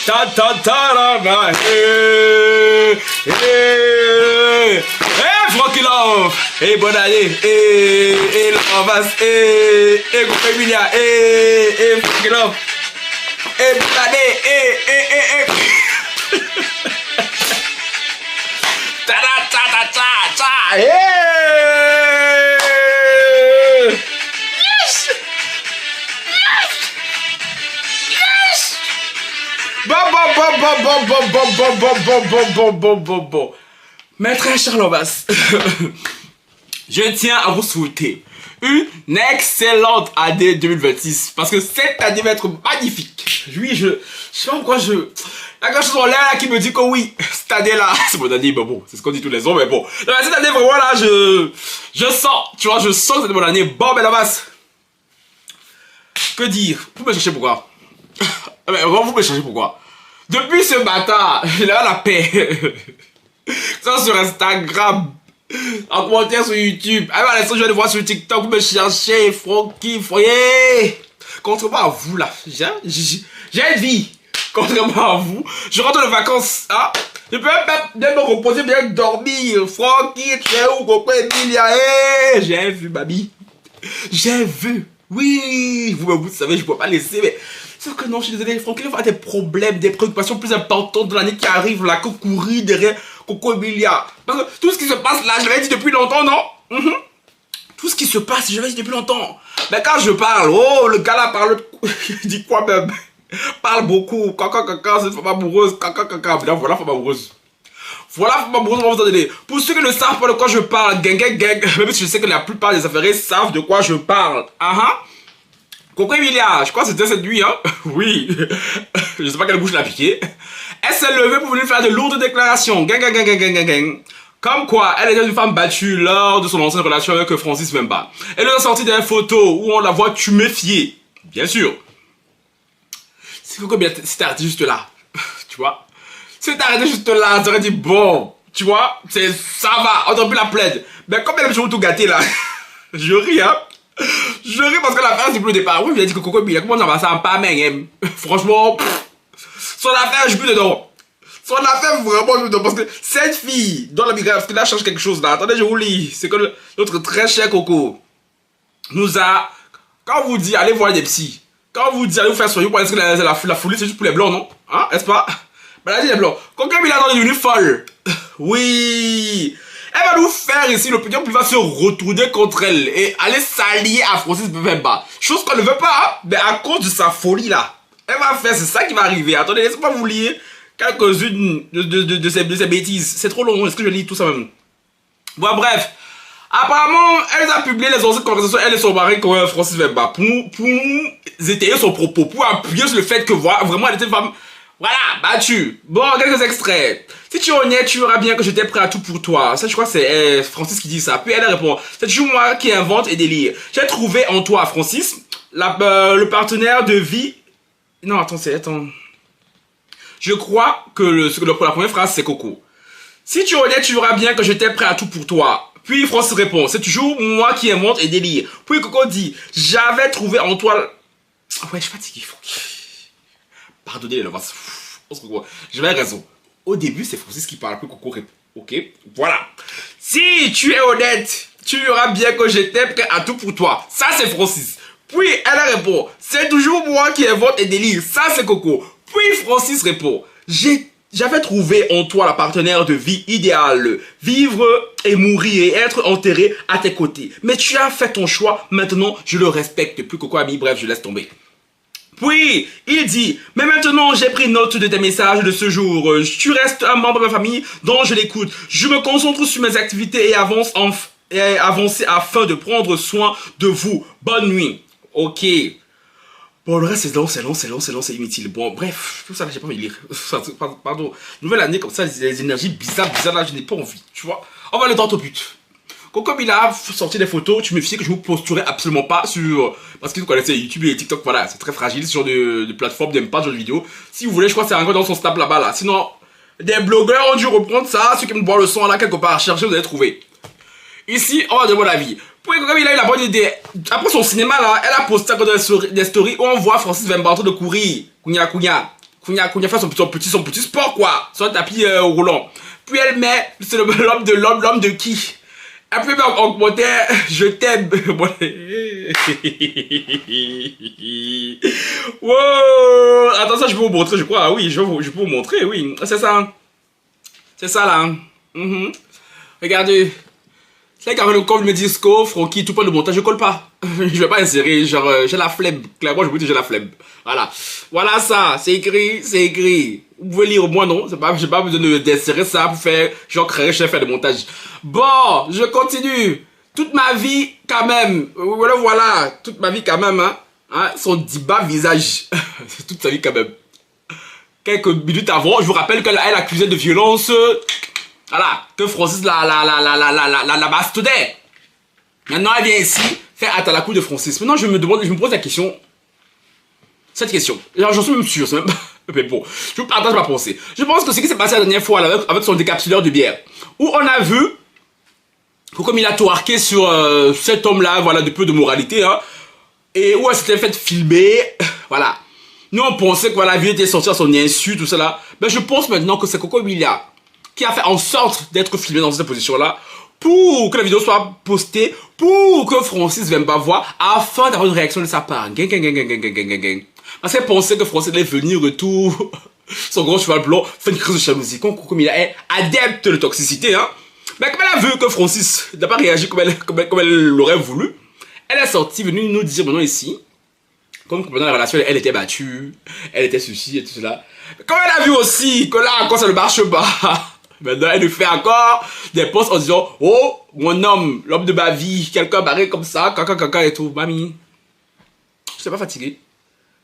Ta ta ta la la. Frankie Love. Bonne année. Lovas. Coco Emilia. Frankie Love. Bonne année. Ta ta ta ta ta. Bon. Mes très chers Lovas, je tiens à vous souhaiter une excellente année 2026 parce que cette année va être magnifique. Oui, je sais pas pourquoi il y a quelque chose en l'air qui me dit que oui, cette année-là, c'est mon année, mais bon, c'est ce qu'on dit tous les ans, mais bon. Cette année, vraiment là, je sens, tu vois, je sens que c'est mon année. Bon, mais Lovas, que dire? Vous me cherchez pourquoi? Vous me cherchez pourquoi? Depuis ce matin, il a la paix. Ça sur Instagram, en commentaire sur YouTube. À l'instant, je vais le voir sur TikTok. Vous me cherchez, Frankie, foyer. Contrairement à vous, là, j'ai une vie. Contrairement à vous, je rentre de vacances. Hein? Je peux même me reposer, bien dormir. Frankie, tu es où, Coco Emilia? J'ai vu, baby. J'ai vu. Oui, vous savez, je ne peux pas laisser, mais... Sauf que non, je suis désolé, Francky Love a des problèmes, des préoccupations plus importantes de l'année qui arrive, là, que courir derrière Coco Emilia. Parce que tout ce qui se passe là, je l'avais dit depuis longtemps, non? Tout ce qui se passe, je l'avais dit depuis longtemps. Mais quand je parle, oh, le gars là parle, il dit quoi même? Parle beaucoup, caca, c'est une femme amoureuse, caca, voilà femme amoureuse. Voilà femme amoureuse, on va vous en donner. Pour ceux qui ne savent pas de quoi je parle, gang, même si je sais que la plupart des affaires savent de quoi je parle. Coco Emilia, je crois que c'était cette nuit, hein. Oui. Je sais pas quelle bouche l'a piqué. Elle s'est levée pour venir faire de lourdes déclarations. Gang. Comme quoi, elle était une femme battue lors de son ancienne relation avec Francis Wemba. Elle a sorti des photos où on la voit tuméfiée. Bien sûr. C'est Coco Emilia s'était arrêté juste là. Tu vois. Si t'es arrêté juste là, t'aurais dit bon. Tu vois, ça va, on aurait pu la plaide. Mais comme elle a toujours tout gâté là. Je ris, hein. Je ris parce que l'affaire c'est plus au départ. Oui, je lui ai dit que Coco Emilia, comment on va ça en pas même. Franchement, son affaire, je plus dedans. Son affaire, vraiment, je plus dedans. Parce que cette fille, dans la migraine, parce que là, change quelque chose là. Attendez, je vous lis. C'est que notre très cher Coco nous a. Quand on vous dit, allez voir des psys. Quand on vous dit, allez vous faire soigner, parce que la folie, c'est juste pour les blancs, non? Hein, est-ce pas? Ben, elle a dit les blancs. Coco Emilia est devenue folle. Oui. Elle va nous faire ici, l'opinion publique va se retourner contre elle et aller s'allier à Francis Wemba. Chose qu'on ne veut pas, hein, mais à cause de sa folie là. Elle va faire, c'est ça qui va arriver. Attendez, laissez-moi vous lire quelques-unes de ces bêtises. C'est trop long, est-ce que je lis tout ça même? Bon, bref. Apparemment, elle a publié les anciennes conversations, elle et son mari, comme Francis Wemba, pour étayer son propos, pour appuyer sur le fait que voilà, vraiment elle était une femme. Voilà, battue. Bon, quelques extraits. Si tu es honnête, tu verras bien que j'étais prêt à tout pour toi. Ça, je crois que c'est Francis qui dit ça. Puis elle répond, c'est toujours moi qui invente et délire. J'ai trouvé en toi, Francis, le partenaire de vie. Non, attends. Je crois que pour la première phrase, c'est Coco. Si tu es honnête, tu verras bien que j'étais prêt à tout pour toi. Puis Francis répond, c'est toujours moi qui invente et délire. Puis Coco dit, j'avais trouvé en toi... Ouais, je suis fatigué. Pardonnez les lovas. J'avais raison. Au début, c'est Francis qui parle, puis Coco répond. Ok, voilà. Si tu es honnête, tu verras bien que j'étais prêt à tout pour toi. Ça, c'est Francis. Puis elle répond, c'est toujours moi qui invente et délire. Ça, c'est Coco. Puis Francis répond, j'avais trouvé en toi la partenaire de vie idéale. Vivre et mourir et être enterré à tes côtés. Mais tu as fait ton choix. Maintenant, je le respecte. Puis Coco a mis, bref, je laisse tomber. Puis, il dit, mais maintenant j'ai pris note de tes messages de ce jour. Tu restes un membre de ma famille dont je l'écoute. Je me concentre sur mes activités et avancer afin de prendre soin de vous. Bonne nuit. Ok. Bon, le reste c'est inutile. Bon, bref, tout ça là, j'ai pas envie de lire. Pardon. Nouvelle année comme ça, les énergies bizarres là, je n'ai pas envie. Tu vois. On va aller droit au but. Comme il a sorti des photos, tu me fies que je vous posturerai absolument pas sur... Parce que vous connaissez YouTube et TikTok, voilà, c'est très fragile, ce genre de plateforme, n'aime pas ce genre de vidéo. Si vous voulez, je crois que c'est encore dans son snap là-bas, là. Sinon, des blogueurs ont dû reprendre ça, ceux qui aiment boire le son là, quelque part, chercher, vous allez trouver. Ici, on va de mon avis. Puis comme il a eu la bonne idée, après son cinéma là, elle a posté encore des stories où on voit Francis Wemba en train de courir. qu'on a fait son petit sport, quoi. Sur un tapis roulant. Puis elle met, c'est l'homme de qui? Après, en commentaire, je t'aime. Wow! Attends, ça, je peux vous montrer, je crois. Ah oui, je peux vous montrer, oui. C'est ça. C'est ça, là. Regardez. C'est quand même comme me dit Sco, Francky, tout pas le montage, je colle pas. Je vais pas insérer, genre, j'ai la flemme. Clairement, je vous dis, j'ai la flemme. Voilà. Voilà ça, c'est écrit, c'est écrit. Vous pouvez lire au moins, non? J'ai pas besoin d'insérer ça pour faire, genre, créer, je vais faire le montage. Bon, je continue. Toute ma vie, quand même. Voilà. Toute ma vie, quand même, hein. Son diba visage. Toute sa vie, quand même. Quelques minutes avant, je vous rappelle qu'elle accusait de violence. Voilà, que Francis la bastonnait. Maintenant, elle vient ici faire à la coupe de Francis. Maintenant, je me pose la question. Cette question. J'en suis même sûr, c'est même pas... Mais bon, je vous partage ma pensée. Je pense que ce qui s'est passé la dernière fois là, avec son décapsuleur de bière, où on a vu que comme il a twerké sur cet homme-là, voilà, de peu de moralité, hein, et où elle s'était fait filmer, voilà. Nous, on pensait que voilà, la vie était sortie à son insu, tout ça là. Mais je pense maintenant que c'est Coco Emilia qui a fait en sorte d'être filmé dans cette position-là pour que la vidéo soit postée, pour que Francis vienne pas voir, afin d'avoir une réaction de sa part. Parce qu'elle pensait que Francis allait venir retour, son gros cheval blanc, faire une crise de jalousie. Comme il est adepte de toxicité, hein. Mais comme elle a vu que Francis n'a pas réagi comme elle l'aurait voulu, elle est sortie, venue nous dire maintenant ici, comme pendant la relation, elle était battue, elle était ceci et tout cela. Mais comme elle a vu aussi que là, encore ça ne marche pas, maintenant, elle nous fait encore des posts en disant « Oh, mon homme, l'homme de ma vie, quelqu'un barré comme ça, caca et tout. » Mamie, je suis pas fatigué.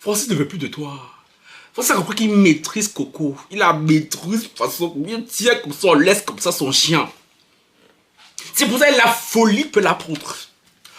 Francis ne veut plus de toi. Francis a compris qu'il maîtrise Coco. Il la maîtrise de façon... Il tient comme ça, on laisse comme ça son chien. C'est pour ça que la folie peut la prendre.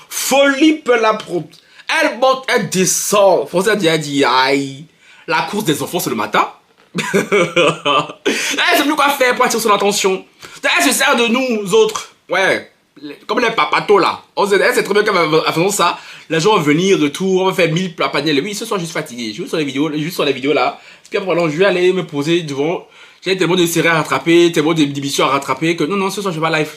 Folie peut la prendre. Elle monte, elle descend. Francis a dit aïe. La course des enfants, c'est le matin. Elle sait plus quoi faire pour attirer son attention. Elle se sert de nous autres. Ouais. Comme les papatos là. Elle sait très bien qu'en faisant ça, les gens vont venir de tout. On va faire 1000 plats panels. Oui, ce soir, je suis fatigué. Juste sur les vidéos là. Puis après, voilà, je vais aller me poser devant. J'ai tellement de séries à rattraper, tellement d'émissions à rattraper que non, ce soir, je vais pas live.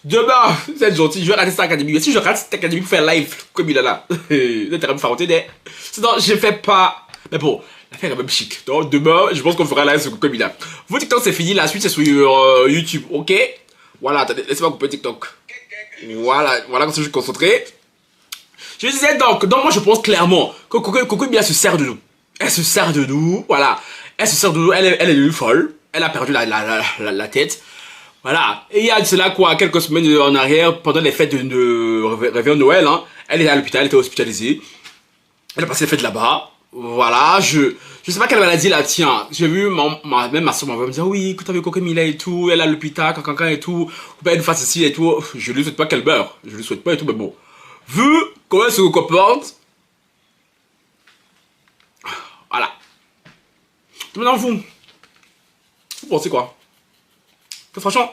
Demain, c'est gentil, je vais rater cette académie. Si je rate cette académie pour faire live, comme il est là, l'intérêt me faire monter. Sinon, je fais pas. Mais bon, l'affaire est quand même chic. Donc, demain, je pense qu'on fera live sur comme il a. Vos TikTok, c'est fini. La suite, c'est sur YouTube. Ok? Voilà, attendez, laissez-moi couper TikTok. Voilà, comme ça, je suis concentré. Je disais donc moi, je pense clairement que Coco Emilia se sert de nous. Elle se sert de nous, voilà. Elle se sert de nous, elle est devenue folle. Elle a perdu la tête. Voilà, et il y a de cela quoi, quelques semaines en arrière, pendant les fêtes de réveillon de Noël, hein, elle était à l'hôpital, elle était hospitalisée. Elle a passé les fêtes là-bas. Voilà, je sais pas quelle maladie elle tient. J'ai vu, même ma soeur m'avait dit, oui, écoute, avec Coco Emilia et tout, elle a l'hôpital, cancan et tout, faut pas une face ici et tout. Je lui souhaite pas qu'elle meure, je lui souhaite pas et tout, mais bon. Vu comment elle se comporte, voilà. Maintenant, vous pensez quoi? Franchement,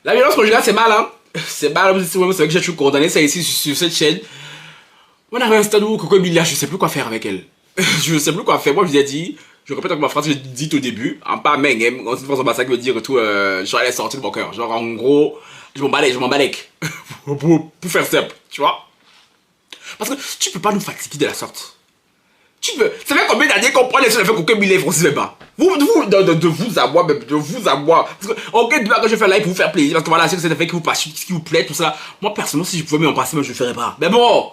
la violence conjugale c'est mal, hein. C'est mal, c'est vrai que j'ai toujours condamné ça ici sur cette chaîne. On arrive à un stade où Coco Emilia, je sais plus quoi faire avec elle. Je sais plus quoi faire. Moi je vous ai dit, je répète avec ma phrase que j'ai dit au début, en pas meng, on se pense en bas ça qui veut dire tout, genre elle est sortie de mon cœur. Genre en gros, je m'en balèque. pour faire simple, tu vois. Parce que tu peux pas nous fatiguer de la sorte. Tu peux. Ça fait combien d'années qu'on prend les choses avec Coco Emilia et Francis Bemba? De vous à moi, même, de vous à moi. Parce que, ok, demain, quand je fais live pour vous faire plaisir, parce que voilà, c'est un fait qui vous passe, qui vous plaît, tout ça. Moi, personnellement, si je pouvais m'en passer, même, je le ferais pas. Mais bon,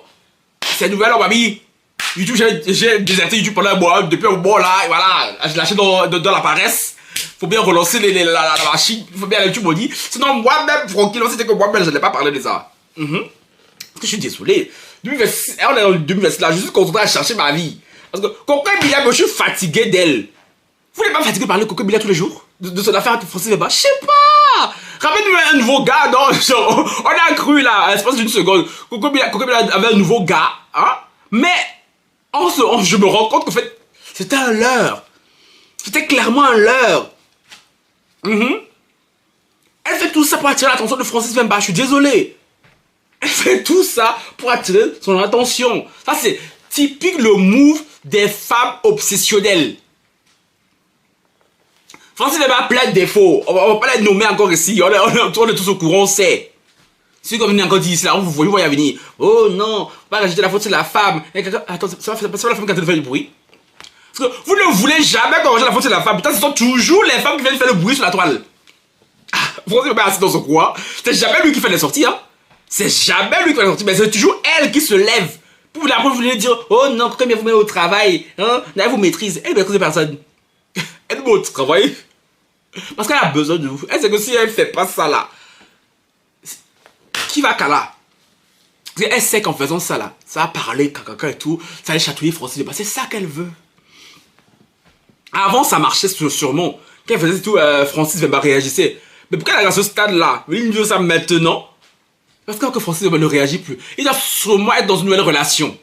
c'est nouvelle, on m'a mis. YouTube, j'ai déserté YouTube pendant un mois, depuis un mois là, et voilà, j'ai lâché dans la paresse. Faut bien relancer la machine, faut bien YouTube, on dit. Sinon, moi-même, tranquille, c'était que moi-même, je n'ai pas parlé de ça. Parce que je suis désolé. 2026, on est dans le 2026 là, je suis concentré à chercher ma vie. Parce que Coco Emilia, je suis fatigué d'elle. Vous n'êtes pas fatigué de parler de Coco Emilia tous les jours? De son affaire avec Francis Bemba? Je sais pas! Ramène-nous un nouveau gars, non? Genre, on a cru là, à l'espace d'une seconde. Coco Emilia avait un nouveau gars, hein? Mais, je me rends compte qu'en fait, c'était un leurre. C'était clairement un leurre. Elle fait tout ça pour attirer l'attention de Francis Bemba, je suis désolé. Elle fait tout ça pour attirer son attention. Ça, c'est typique le move des femmes obsessionnelles. Francis Wemba a plein de défauts. On va pas les nommer encore ici. On est tous au courant, on sait. Si comme on encore dit, c'est là, vous voyez venir. Oh non, pas rajouter la faute sur la femme. Attends, ça va la femme qui a fait du bruit. Parce que vous ne voulez jamais qu'on rajoute la faute sur la femme. Putain, ce sont toujours les femmes qui viennent faire le bruit sur la toile. Francis Wemba est assis dans son coin. C'est jamais lui qui fait les sorties, hein. C'est jamais lui qui fait les sorties, mais c'est toujours elle qui se lève. Pour vous voulez dire, oh non, comme vous met au travail, hein, là, vous maîtrisez. Elle ne maîtrise personne. Elle met au travail. Parce qu'elle a besoin de vous. Elle sait que si elle ne fait pas ça là, qui va cala? Elle sait qu'en faisant ça là, ça va parler caca et tout, ça va chatouiller Francis Wemba. C'est ça qu'elle veut. Avant ça marchait sûrement. Quand elle faisait tout, Francis Wemba réagissait. Mais pourquoi elle est à ce stade là? Il dit ça maintenant. Parce que Francis Wemba ne réagit plus. Il doit sûrement être dans une nouvelle relation.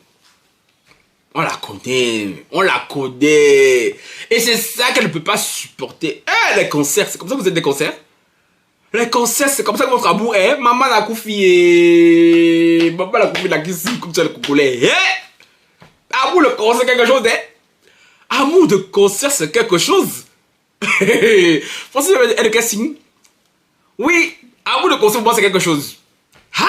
On la connaît. On la connaît. Et c'est ça qu'elle ne peut pas supporter. Les concerts, c'est comme ça que vous êtes des concerts. Les concerts, c'est comme ça que votre amour est. Maman la koufi. Maman la koufi la kissi comme ça le coucoulé. Amour de concert, c'est quelque chose, hein. Amour de concert, c'est quelque chose. Francis Wemba, elle est quel signe? Oui, amour de concert, pour moi, c'est quelque chose. Ha!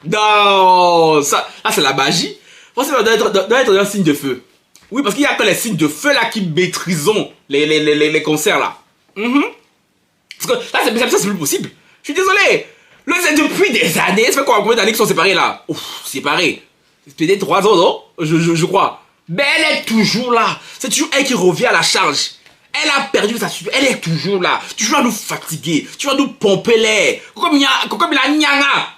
Non! Ça, là, c'est la magie. Francis Wemba doit être un signe de feu. Oui, parce qu'il n'y a que les signes de feu là qui maîtrisent les concerts là. Parce que là, c'est plus possible. Je suis désolé. Là, c'est depuis des années. Ça fait combien d'années qu'ils sont séparés là? Ouf, séparés. C'est peut-être 3 ans, non? Je crois. Mais elle est toujours là. C'est toujours elle qui revient à la charge. Elle a perdu sa super. Elle est toujours là. Tu vas nous fatiguer. Tu vas nous pomper l'air. Comme la nyanga.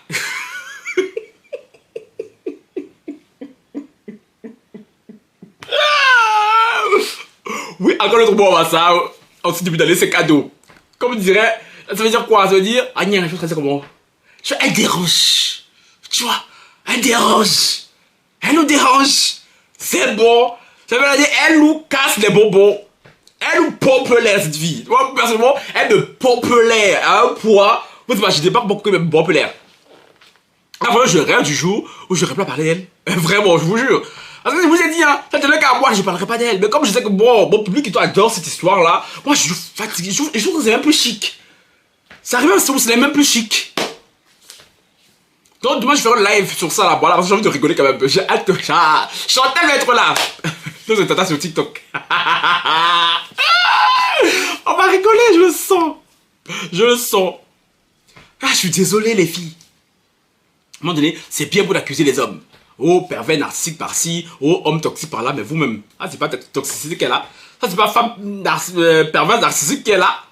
Oui, encore l'autre mot à ça. Ensuite, début d'année, c'est cadeau. Comme on dirait, ça veut dire quoi? Ça veut dire, ah, nyanga, je sais comment. Tu vois, elle dérange. Tu vois, elle dérange. Elle nous dérange. C'est bon. Ça veut dire, elle nous casse les bonbons. Elle nous pompe l'air, cette fille. Moi, personnellement, elle me pompe l'air à un point. Vous imaginez pas beaucoup qu'elle me pompe l'air. Après, je rêve du jour où je n'aurais pas parler d'elle. Vraiment, je vous jure. Parce que je vous ai dit, hein, ça te le cas, moi, je ne parlerai pas d'elle. Mais comme je sais que bon, mon public, il adore cette histoire-là, moi, je suis fatigué. Je trouve que c'est même plus chic. Ça arrive à ce c'est même plus chic. Donc, demain, je ferai un live sur ça, là, voilà, parce que j'ai envie de rigoler quand même. J'ai hâte que Chantal va être là. Nous, c'est Tata sur TikTok. On va rigoler, je le sens. Je le sens. Ah, je suis désolé, les filles. À un moment donné, c'est bien beau d'accuser les hommes. Oh, pervers narcissique par-ci, oh, homme toxique par-là, mais vous-même. Ah, c'est pas toxicité qu'elle a. Ça, c'est pas femme perverse narcissique qu'elle a.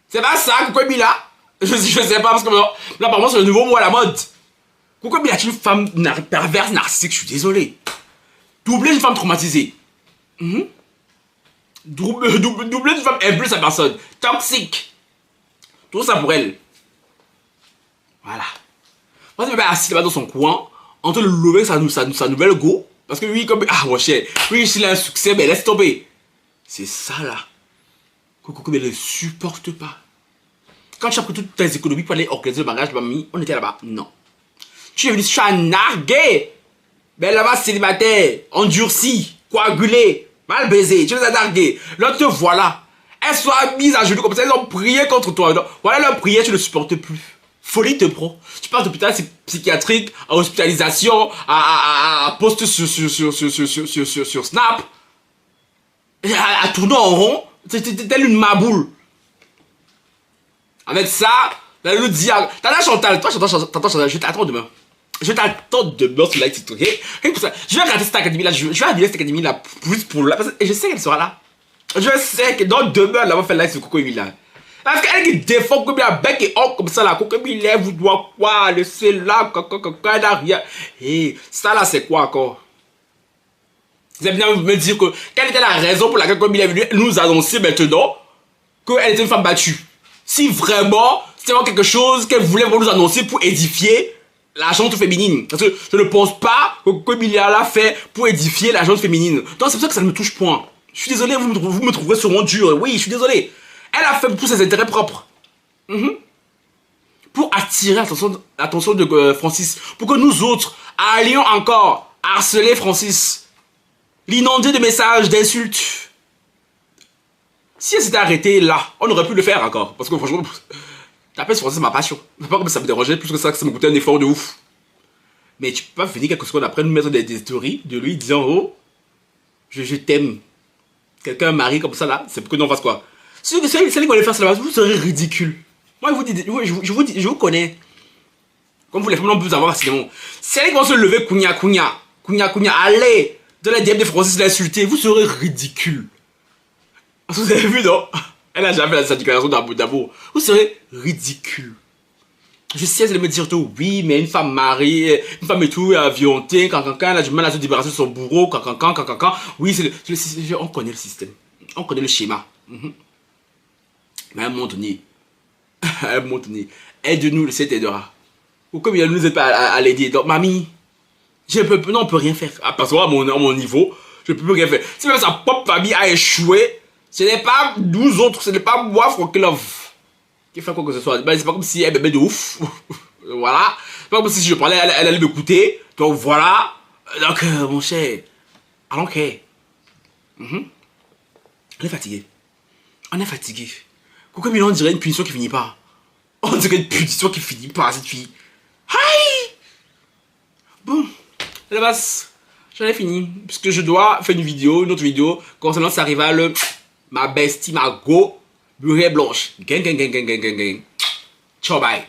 C'est pas ça, Coucou Mila. Je sais pas, parce que là, apparemment, c'est le nouveau mot à la mode. Coucou Mila, tu es une femme perverse narcissique, je suis désolé. Doubler une femme traumatisée. Doubler une femme impliquée sa personne. Toxique. Tout ça pour elle. Voilà. Moi, je vais assis là-bas dans son coin, en train de lever sa nouvelle go. Parce que oui, comme. Ah, mon cher. Oui, s'il a un succès, mais laisse tomber. C'est ça là. Coco, mais elle ne supporte pas. Quand tu as pris toutes tes économies pour aller organiser le mariage de mamie, on était là-bas. Non. Tu es venu sur un nargué. Mais là-bas, célibataire, endurci, coagulé, mal baisé. Tu les as nargués. Là, te voilà. Elles sont mises à genoux comme ça. Elles ont prié contre toi. Donc, voilà leur prière, tu ne supportes plus. Folie te prend. Tu pars d'hôpital psychiatrique, à hospitalisation, à poste sur Snap, à tourner en rond, telle une maboule. Avec ça, là, le dit, t'as Chantal, toi, Chantal, je t'attends demain. Je t'attends demain sur Light TikTok. Je vais regarder cette académie là, je vais regarder cette académie là, plus pour là, et je sais qu'elle sera là. Je sais que dans demain, elle va faire live sur Coco Emile. Parce qu'elle qui défend comme un bec et or comme ça là, comme il lève, vous doit quoi, laisser là, elle n'a rien. Et ça là, c'est quoi encore? Vous allez bien me dire que quelle était la raison pour laquelle comme il est venu nous annoncer maintenant qu'elle était une femme battue. Si vraiment, c'était vraiment quelque chose qu'elle voulait nous annoncer pour édifier la gente féminine. Parce que je ne pense pas que comme il a là fait pour édifier la gente féminine. Donc c'est pour ça que ça ne me touche point. Je suis désolé, vous me trouverez sûrement dur. Oui, je suis désolé. Elle a fait pour ses intérêts propres. Pour attirer l'attention de Francis. Pour que nous autres allions encore harceler Francis. L'inonder de messages, d'insultes. Si elle s'était arrêtée là, on aurait pu le faire encore. Parce que franchement, taper sur français, c'est ma passion. C'est pas comme ça me dérangeait plus que ça me coûtait un effort de ouf. Mais tu peux pas venir quelques secondes après nous mettre des stories de lui disant oh, je t'aime. Quelqu'un marie comme ça là, c'est pour que nous on fasse quoi? Si c'est lui qu'on allait faire ça là-bas, vous serez ridicule. Moi je vous connais. Comme vous les femmes non plus avoir sinon. C'est lui qui vont se lever kounya, allez, de la DM des Français l'insulter, vous serez ridicule. Vous avez vu non? Elle a jamais sa déclaration d'amour. Vous serez ridicule. Je sais, elle me dire tout, oui, mais une femme mariée, une femme et tout, violentée, elle a du mal à se débarrasser de son bourreau, oui, on connaît le système, on connaît le schéma. Mais à un moment donné, aide-nous, le Seigneur t'aidera. Ou comme il ne nous aide pas à l'aider, donc mamie, on peut rien faire. À partir de mon niveau, je peux plus rien faire. Si même sa propre famille a échoué, ce n'est pas nous autres, ce n'est pas moi, Franck Love, qui fait quoi que ce soit. Ben, c'est pas comme si elle bébé de ouf. Voilà. C'est pas comme si je parlais, elle allait m'écouter. Donc voilà. Donc, mon cher, allons que. On est fatigué. On est fatigué. Comme on dirait une punition qui finit pas. On dirait une punition qui finit pas, cette fille. Aïe! Bon, à la base, j'en ai fini. Parce que je dois faire une autre vidéo, concernant sa rivale, ma bestie, ma go, Murray Blanche. Gang. Ciao, bye.